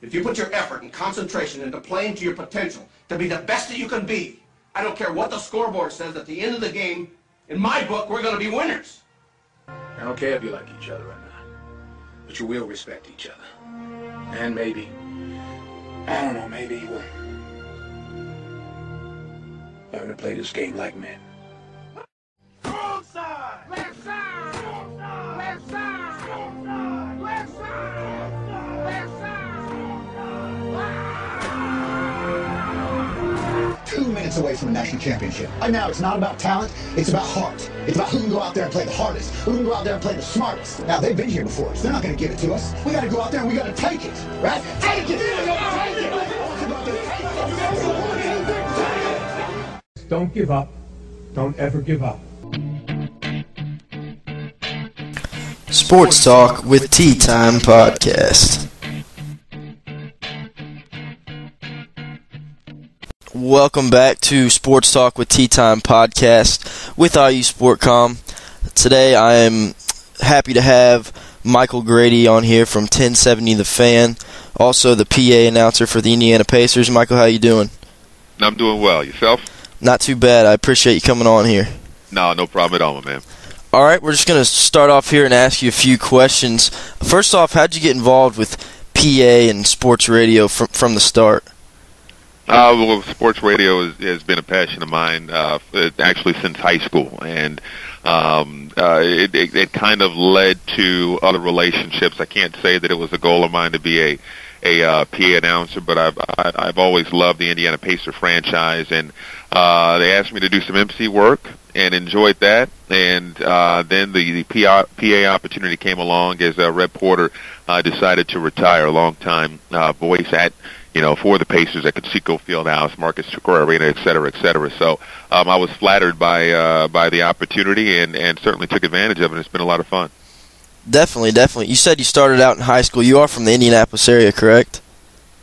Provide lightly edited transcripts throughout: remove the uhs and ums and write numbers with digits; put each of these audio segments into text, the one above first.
If you put your effort and concentration into playing to your potential, to be the best that you can be, I don't care what the scoreboard says, at the end of the game, in my book, we're going to be winners. I don't care if you like each other or not, but you will respect each other. And maybe, I don't know, maybe we'll learn to play this game like men. Wrong side! Left side! Left side! Left side! Left side! 2 minutes away from a national championship. Right now, it's not about talent, it's about heart. It's about who can go out there and play the hardest, who can go out there and play the smartest. Now, they've been here before us. They're not going to give it to us. We got to go out there and we got to take it, right? Take it! Don't give up. Don't ever give up. Sports Talk with Tea Time Podcast. Welcome back to Sports Talk with Tea Time Podcast with IUSportCom. Today I am happy to have Michael Grady on here from 1070 The Fan, also the PA announcer for the Indiana Pacers. Michael, how you doing? I'm doing well. Yourself? Not too bad. I appreciate you coming on here. No problem at all, my man. All right, we're just going to start off here and ask you a few questions. First off, how'd you get involved with PA and sports radio from the start? Well, sports radio has been a passion of mine actually since high school, and it kind of led to other relationships. I can't say that it was a goal of mine to be a PA announcer, but I've always loved the Indiana Pacer franchise, and they asked me to do some MC work and enjoyed that. And then the PA opportunity came along as Red Porter decided to retire, a long-time voice for the Pacers at Conseco Fieldhouse, Marcus Square Arena, et cetera, et cetera. So I was flattered by the opportunity and certainly took advantage of it. It's been a lot of fun. Definitely. You said you started out in high school. You are from the Indianapolis area, correct?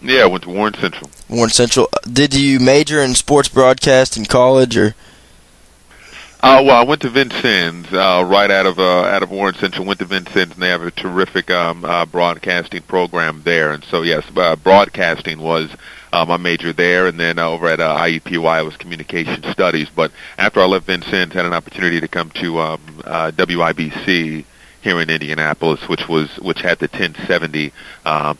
Yeah, I went to Warren Central. Warren Central. Did you major in sports broadcast in college, or? Well, I went to Vincennes right out of Warren Central. Went to Vincennes, and they have a terrific broadcasting program there. And so, yes, broadcasting was my major there. And then over at IUPUI, it was communication studies. But after I left Vincennes, I had an opportunity to come to WIBC here in Indianapolis, which had the 1070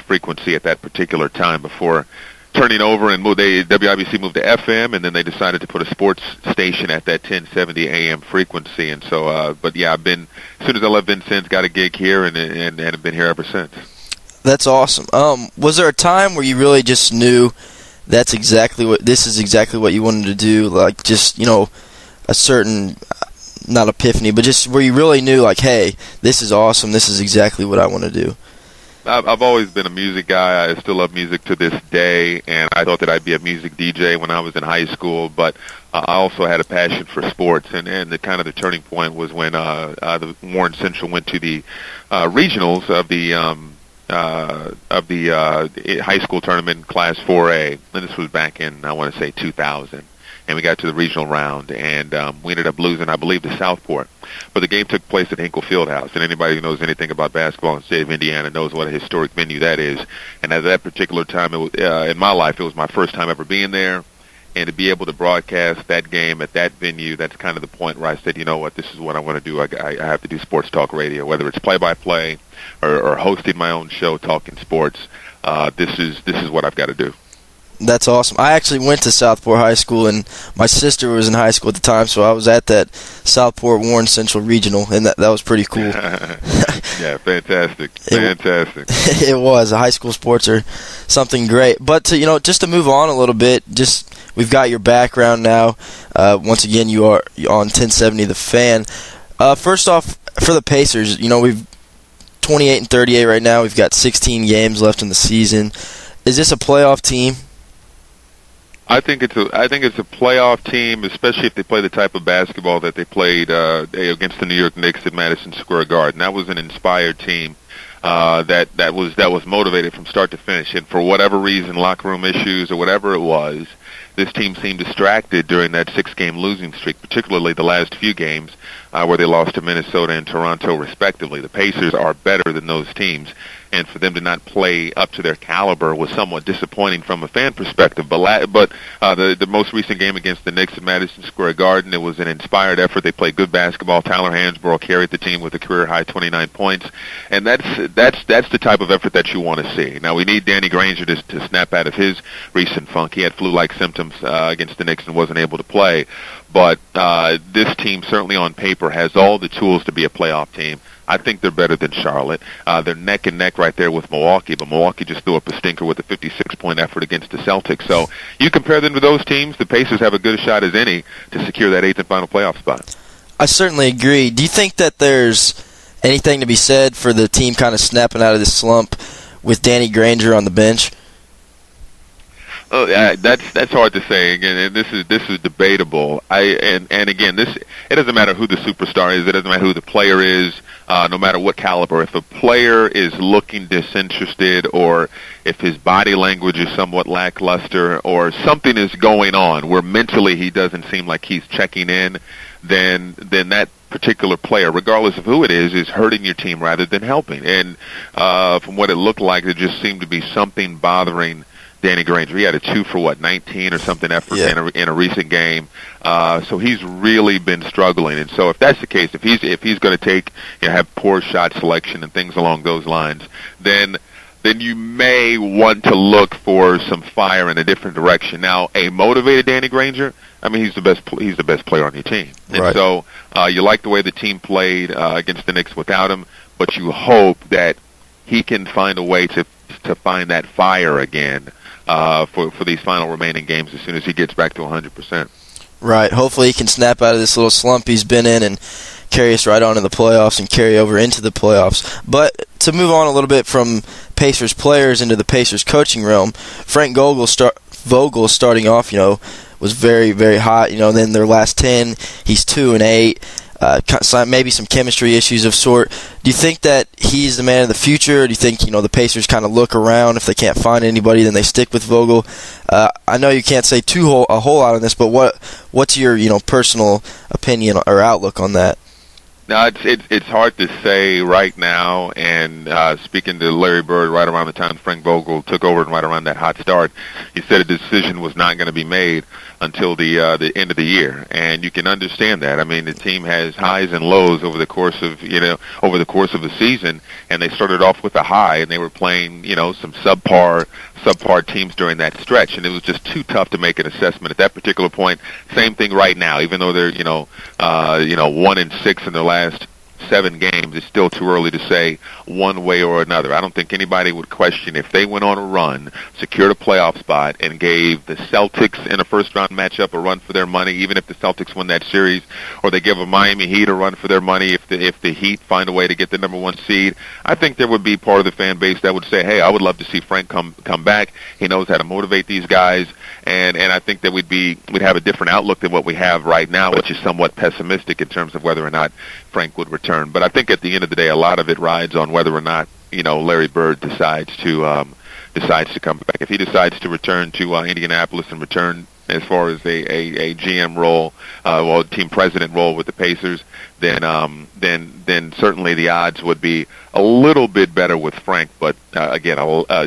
frequency at that particular time before turning over and WIBC moved to FM, and then they decided to put a sports station at that 1070 AM frequency. And so, but yeah, as soon as I left Vincennes, got a gig here and have been here ever since. That's awesome. Was there a time where you really just knew this is exactly what you wanted to do? Like just, a certain, not epiphany, but just where you really knew, like, hey, this is awesome. This is exactly what I want to do. I've always been a music guy. I still love music to this day, and I thought that I'd be a music DJ when I was in high school, but I also had a passion for sports, and the kind of the turning point was when the Warren Central went to the regionals of the high school tournament Class 4A, and this was back in, I want to say, 2000. And we got to the regional round, and we ended up losing, I believe, to Southport. But the game took place at Hinkle Fieldhouse, and anybody who knows anything about basketball in the state of Indiana knows what a historic venue that is. And at that particular time, in my life, it was my first time ever being there. And to be able to broadcast that game at that venue, that's kind of the point where I said, you know what, this is what I want to do. I have to do sports talk radio, whether it's play-by-play or hosting my own show, talking sports. This is what I've got to do. That's awesome. I actually went to Southport High School, and my sister was in high school at the time, so I was at that Southport Warren Central Regional, and that was pretty cool. Yeah, fantastic. It was. High school sports are something great. But just to move on a little bit, we've got your background now. Once again, you are on 1070 The Fan. First off, for the Pacers, we've 28-38 right now. We've got 16 games left in the season. Is this a playoff team? I think it's a playoff team, especially if they play the type of basketball that they played against the New York Knicks at Madison Square Garden. That was an inspired team that was motivated from start to finish. And for whatever reason, locker room issues or whatever it was, this team seemed distracted during that 6-game losing streak, particularly the last few games where they lost to Minnesota and Toronto respectively. The Pacers are better than those teams. and for them to not play up to their caliber was somewhat disappointing from a fan perspective. But the most recent game against the Knicks at Madison Square Garden, it was an inspired effort. They played good basketball. Tyler Hansbrough carried the team with a career-high 29 points, and that's the type of effort that you want to see. Now, we need Danny Granger to snap out of his recent funk. He had flu-like symptoms against the Knicks and wasn't able to play. But this team, certainly on paper, has all the tools to be a playoff team. I think they're better than Charlotte. They're neck and neck right there with Milwaukee, but Milwaukee just threw up a stinker with a 56-point effort against the Celtics. So you compare them to those teams, the Pacers have a good shot as any to secure that 8th and final playoff spot. I certainly agree. Do you think that there's anything to be said for the team kind of snapping out of this slump with Danny Granger on the bench? Oh, that's hard to say. Again, this is debatable. And again, it doesn't matter who the superstar is. It doesn't matter who the player is. No matter what caliber. If a player is looking disinterested, or if his body language is somewhat lackluster, or something is going on where mentally he doesn't seem like he's checking in, then that particular player, regardless of who it is hurting your team rather than helping. And from what it looked like, there just seemed to be something bothering Danny Granger. He had a 2-for-19 or something effort in a recent game. So he's really been struggling. And so if that's the case, if he's going to have poor shot selection and things along those lines, then you may want to look for some fire in a different direction. Now, a motivated Danny Granger, I mean, he's the best player on your team. And right. So you like the way the team played against the Knicks without him, but you hope that he can find a way to find that fire again for these final remaining games as soon as he gets back to 100%. Right. Hopefully he can snap out of this little slump he's been in and carry us right on to the playoffs and carry over into the playoffs. But to move on a little bit from Pacers players into the Pacers coaching realm, Frank Vogel starting off, was very, very hot. Then their last 10, he's 2-8. Maybe some chemistry issues of sort. Do you think that he's the man of the future? Or do you think the Pacers kind of look around, if they can't find anybody, then they stick with Vogel? I know you can't say a whole lot on this, but what's your personal opinion or outlook on that? No, it's hard to say right now. And speaking to Larry Bird right around the time Frank Vogel took over and right around that hot start, he said a decision was not going to be made until the end of the year, and you can understand that. I mean, the team has highs and lows over the course of the season, and they started off with a high, and they were playing some subpar teams during that stretch, and it was just too tough to make an assessment at that particular point. Same thing right now, even though they're 1-6 in their last 7 games, it's still too early to say one way or another. I don't think anybody would question if they went on a run, secured a playoff spot, and gave the Celtics in a first-round matchup a run for their money, even if the Celtics win that series, or they give a Miami Heat a run for their money if the Heat find a way to get the number 1 seed. I think there would be part of the fan base that would say, hey, I would love to see Frank come back. He knows how to motivate these guys, and I think that we'd have a different outlook than what we have right now, which is somewhat pessimistic in terms of whether or not Frank would return. But I think at the end of the day, a lot of it rides on whether or not Larry Bird decides to come back. If he decides to return to Indianapolis and return as far as a GM role, team president role with the Pacers, then certainly the odds would be a little bit better with Frank. But again,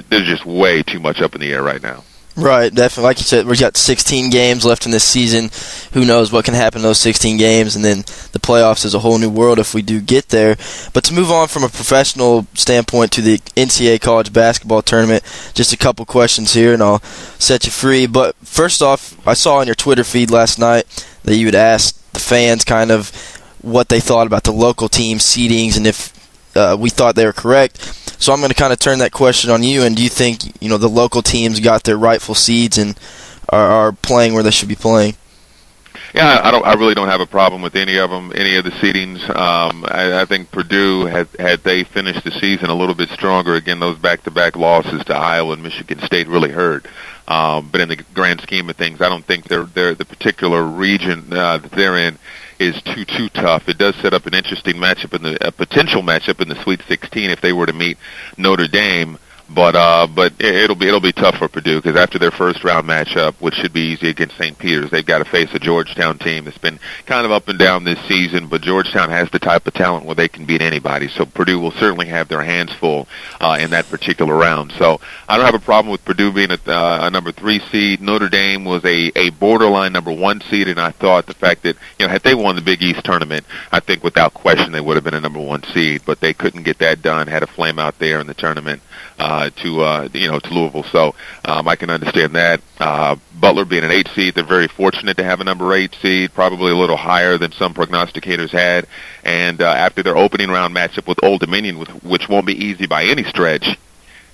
there's just way too much up in the air right now. Right, definitely. Like you said, we've got 16 games left in this season. Who knows what can happen in those 16 games, and then the playoffs is a whole new world if we do get there. But to move on from a professional standpoint to the NCAA college basketball tournament, just a couple questions here, and I'll set you free. But first off, I saw on your Twitter feed last night that you had asked the fans kind of what they thought about the local team seedings and if we thought they were correct. So I'm going to kind of turn that question on you. And do you think the local teams got their rightful seeds and are playing where they should be playing? Yeah, I really don't have a problem with any of them, any of the seedings. I think Purdue had they finished the season a little bit stronger. Again, those back-to-back losses to Iowa and Michigan State really hurt. But in the grand scheme of things, I don't think the particular region that they're in is too tough. It does set up an interesting matchup a potential matchup in the Sweet 16 if they were to meet Notre Dame. But it'll be tough for Purdue because after their first round matchup, which should be easy against St. Peter's, they've got to face a Georgetown team that's been kind of up and down this season. But Georgetown has the type of talent where they can beat anybody. So Purdue will certainly have their hands full in that particular round. So I don't have a problem with Purdue being a number 3 seed. Notre Dame was a borderline number 1 seed, and I thought the fact that had they won the Big East tournament, I think without question they would have been a number 1 seed. But they couldn't get that done. Had a flame out there in the tournament. To Louisville, so I can understand that. Butler being an 8 seed, they're very fortunate to have a number 8 seed, probably a little higher than some prognosticators had. And after their opening round matchup with Old Dominion, which won't be easy by any stretch,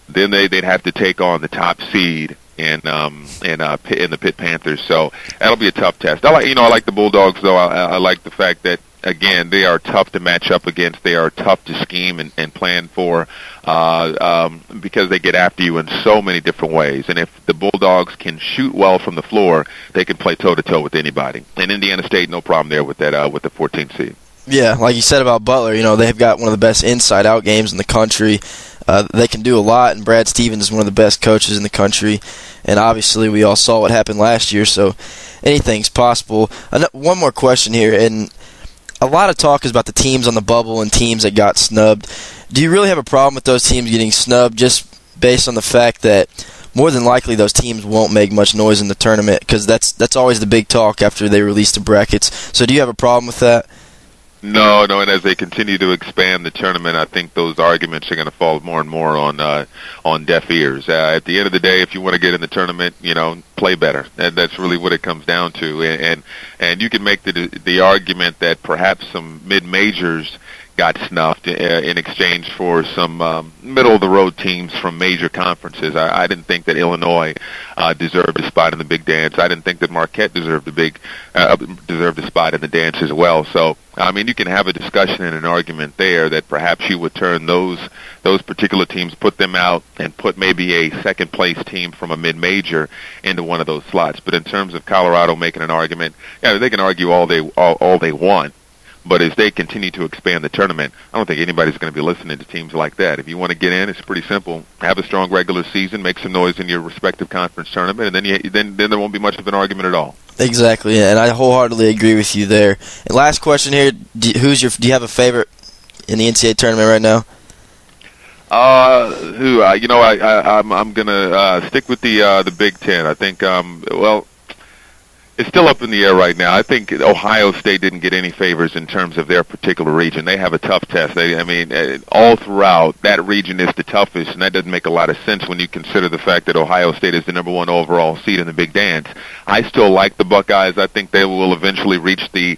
then they'd have to take on the top seed in the Pitt Panthers. So that'll be a tough test. I like the Bulldogs though. I like the fact that, again, they are tough to match up against. They are tough to scheme and plan for because they get after you in so many different ways. And if the Bulldogs can shoot well from the floor, they can play toe-to-toe with anybody. And Indiana State, no problem there with that with the 14th seed. Yeah, like you said about Butler, they've got one of the best inside-out games in the country. They can do a lot, and Brad Stevens is one of the best coaches in the country. And obviously we all saw what happened last year, so anything's possible. One more question here, and a lot of talk is about the teams on the bubble and teams that got snubbed. Do you really have a problem with those teams getting snubbed just based on the fact that more than likely those teams won't make much noise in the tournament? Because that's always the big talk after they release the brackets. So do you have a problem with that? No, and as they continue to expand the tournament, I think those arguments are going to fall more and more on deaf ears. At the end of the day, if you want to get in the tournament, play better. That's really what it comes down to. And you can make the argument that perhaps some mid-majors got snuffed in exchange for some middle-of-the-road teams from major conferences. I didn't think that Illinois deserved a spot in the big dance. I didn't think that Marquette deserved a spot in the dance as well. So, I mean, you can have a discussion and an argument there that perhaps you would turn those particular teams, put them out, and put maybe a second-place team from a mid-major into one of those slots. But in terms of Colorado making an argument, they can argue all they want. But as they continue to expand the tournament, I don't think anybody's going to be listening to teams like that. If you want to get in, it's pretty simple. Have a strong regular season, make some noise in your respective conference tournament, and then there won't be much of an argument at all. Exactly, and I wholeheartedly agree with you there. And last question here: do you have a favorite in the NCAA tournament right now? I'm gonna stick with the Big Ten. I think it's still up in the air right now. I think Ohio State didn't get any favors in terms of their particular region. They have a tough test. All throughout, that region is the toughest, and that doesn't make a lot of sense when you consider the fact that Ohio State is the number 1 overall seed in the Big Dance. I still like the Buckeyes. I think they will eventually reach the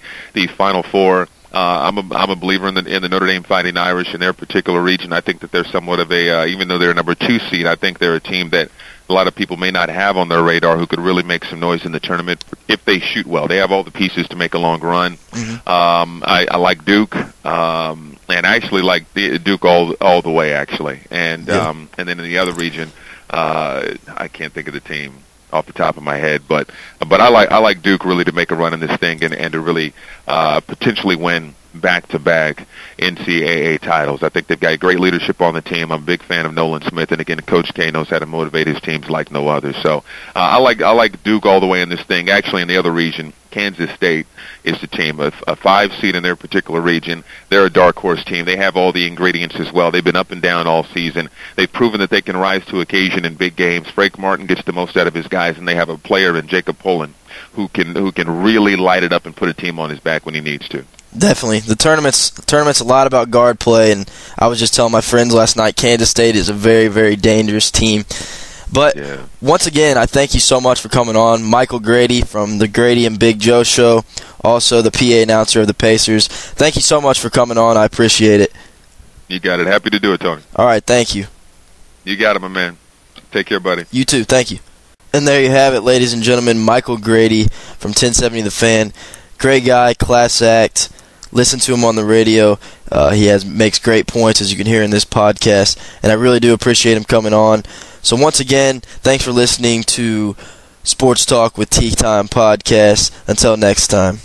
Final Four. I'm a believer in the Notre Dame Fighting Irish in their particular region. I think that they're somewhat of even though they're a number 2 seed, I think they're a team that a lot of people may not have on their radar who could really make some noise in the tournament if they shoot well. They have all the pieces to make a long run. Mm-hmm. I like Duke, and I actually like Duke all the way, actually. And then in the other region, I can't think of the team off the top of my head, but I like Duke really to make a run in this thing and to really potentially win back-to-back NCAA titles. I think they've got great leadership on the team. I'm a big fan of Nolan Smith, and again, Coach K knows how to motivate his teams like no other. So I like Duke all the way in this thing. Actually, in the other region, Kansas State is the team, a 5 seed in their particular region. They're a dark horse team. They have all the ingredients as well. They've been up and down all season. They've proven that they can rise to occasion in big games. Frank Martin gets the most out of his guys, and they have a player in Jacob Pullen who can really light it up and put a team on his back when he needs to. Definitely. The tournament's a lot about guard play, and I was just telling my friends last night, Kansas State is a very, very dangerous team. But once again, I thank you so much for coming on. Michael Grady from the Grady and Big Joe Show, also the PA announcer of the Pacers. Thank you so much for coming on. I appreciate it. You got it. Happy to do it, Tony. All right, thank you. You got it, my man. Take care, buddy. You too. Thank you. And there you have it, ladies and gentlemen. Michael Grady from 1070 The Fan. Great guy, class act. Listen to him on the radio. He makes great points, as you can hear in this podcast, and I really do appreciate him coming on. So once again, thanks for listening to Sports Talk with Tea Time Podcast. Until next time.